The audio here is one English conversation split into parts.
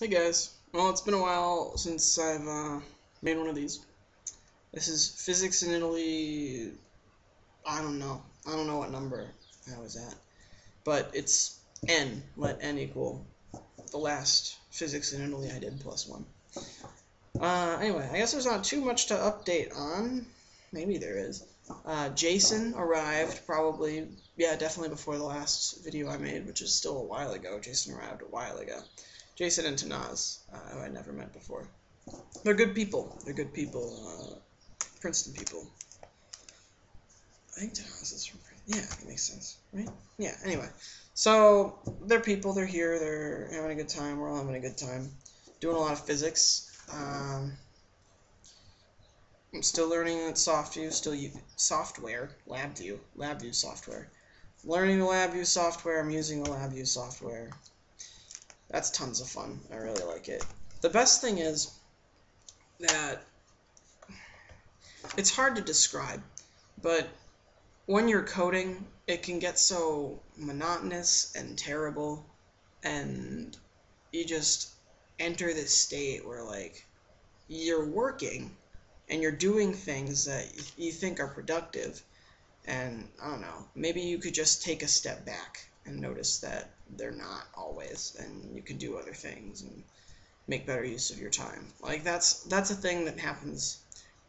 Hey guys, well it's been a while since I've made one of these. This is Physics in Italy, I don't know what number I was at, but it's N, let N equal the last Physics in Italy I did plus one. Anyway, I guess there's not too much to update on, maybe there is. Jason arrived probably, yeah, definitely before the last video I made, which is still a while ago. Jason arrived a while ago. Jason and Tanaz, who I'd never met before. They're good people. They're good people. Princeton people. I think Tanaz is from Princeton. Yeah, that makes sense, right? Yeah, anyway. So, they're people. They're here. They're having a good time. We're all having a good time. Doing a lot of physics. I'm still learning SoftView. Still software. LabVIEW software. Learning the LabVIEW software. I'm using the LabVIEW software. That's tons of fun. I really like it. The best thing is that it's hard to describe, but when you're coding, it can get so monotonous and terrible, and you just enter this state where, like, you're working and you're doing things that you think are productive, and I don't know, maybe you could just take a step back and notice that they're not always, and you can do other things and make better use of your time. Like, that's a thing that happens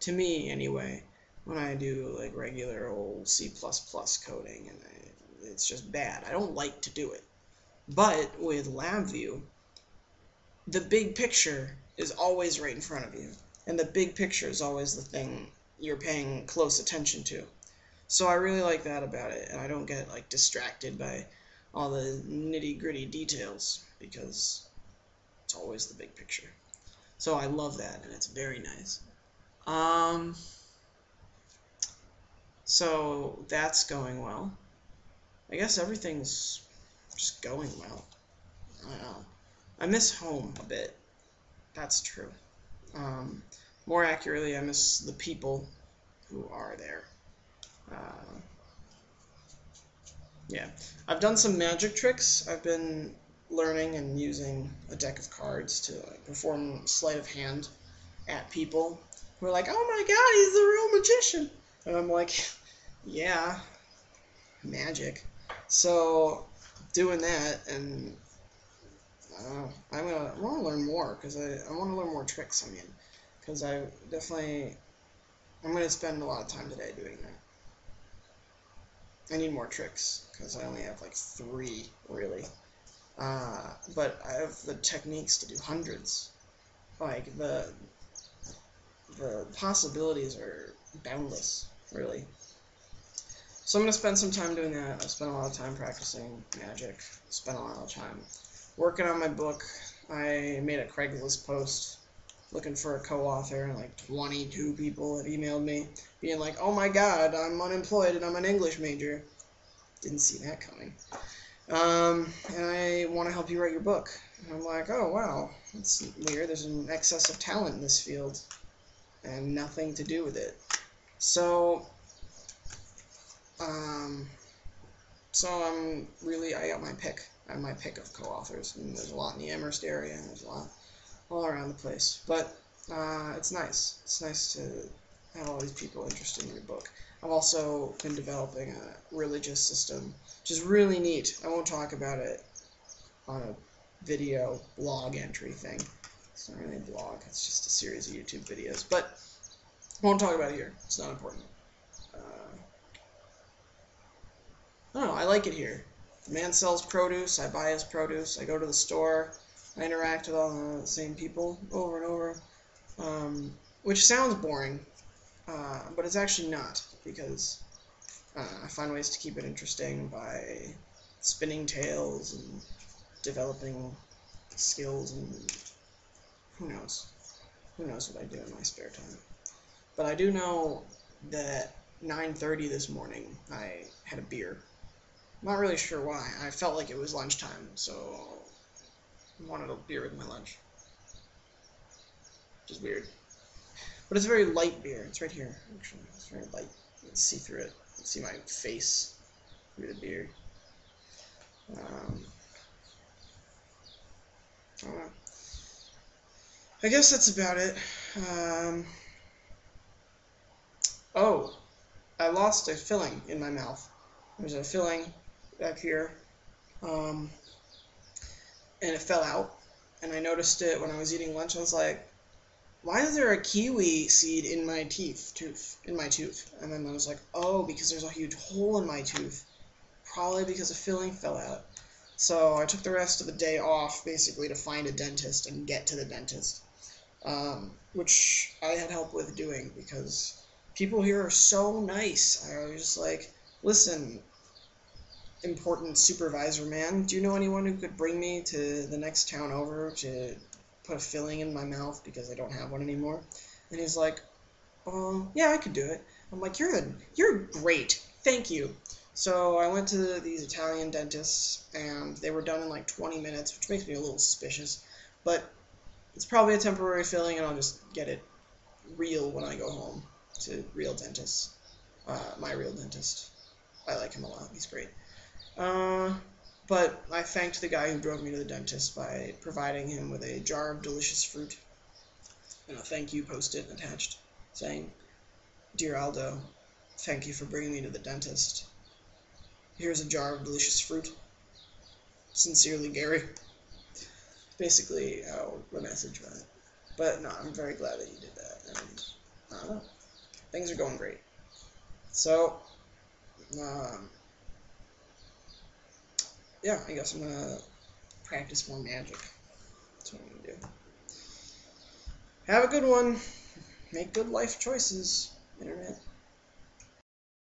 to me anyway when I do like regular old C++ coding, and it's just bad. I don't like to do it. But with LabVIEW, the big picture is always right in front of you, and the big picture is always the thing you're paying close attention to. So I really like that about it, and I don't get like distracted by all the nitty-gritty details, because it's always the big picture. So I love that, and it's very nice. So that's going well. I guess everything's just going well. I don't know. I miss home a bit. That's true. More accurately, I miss the people who are there. Yeah. I've done some magic tricks. I've been learning and using a deck of cards to perform sleight of hand at people who are like, oh my god, he's the real magician. And I'm like, yeah, magic. So, doing that, and I want to learn more, because I want to learn more tricks, because I'm going to spend a lot of time today doing that. I need more tricks, because I only have like 3, really. But I have the techniques to do hundreds. Like, the possibilities are boundless, really. So I'm going to spend some time doing that. I've spent a lot of time practicing magic. Spent a lot of time working on my book. I made a Craigslist post looking for a co-author, and like 22 people have emailed me being like, oh my god, I'm unemployed and I'm an English major. Didn't see that coming. And I want to help you write your book. And I'm like, oh wow, that's weird. There's an excess of talent in this field and nothing to do with it. So I got my pick. I have my pick of co-authors, and there's a lot in the Amherst area, and there's a lot all around the place. But it's nice. It's nice to have all these people interested in your book. I've also been developing a religious system, which is really neat. I won't talk about it on a video blog entry thing. It's not really a blog. It's just a series of YouTube videos. But I won't talk about it here. It's not important. I don't know, I like it here. The man sells produce, I buy his produce, I go to the store, I interact with all the same people over and over, which sounds boring, but it's actually not, because I find ways to keep it interesting by spinning tales and developing skills, and who knows what I do in my spare time. But I do know that 9:30 this morning I had a beer. I'm not really sure why. I felt like it was lunchtime, so I wanted a beer with my lunch. Which is weird. But it's a very light beer. It's right here, actually. It's very light. You can see through it. You can see my face through the beer. I don't know. I guess that's about it. Oh, I lost a filling in my mouth. There's a filling back here, um, and it fell out. And I noticed it when I was eating lunch. I was like, why is there a kiwi seed in my tooth? And then I was like, oh, because there's a huge hole in my tooth. Probably because a filling fell out. So I took the rest of the day off, basically, to find a dentist and get to the dentist, which I had help with doing because people here are so nice. I was just like, listen, important supervisor man, do you know anyone who could bring me to the next town over to put a filling in my mouth because I don't have one anymore? And he's like, yeah, I could do it. I'm like, you're great. Thank you. So I went to these Italian dentists, and they were done in like 20 minutes, which makes me a little suspicious. But it's probably a temporary filling, and I'll just get it real when I go home to real dentists. My real dentist. I like him a lot. He's great. But I thanked the guy who drove me to the dentist by providing him with a jar of delicious fruit and a thank you post-it attached saying, Dear Aldo, thank you for bringing me to the dentist. Here's a jar of delicious fruit. Sincerely, Gary. Basically how the message went. But no, I'm very glad that you did that. And I don't know. Things are going great. So, yeah, I guess I'm gonna practice more magic. That's what I'm gonna do. Have a good one. Make good life choices, Internet.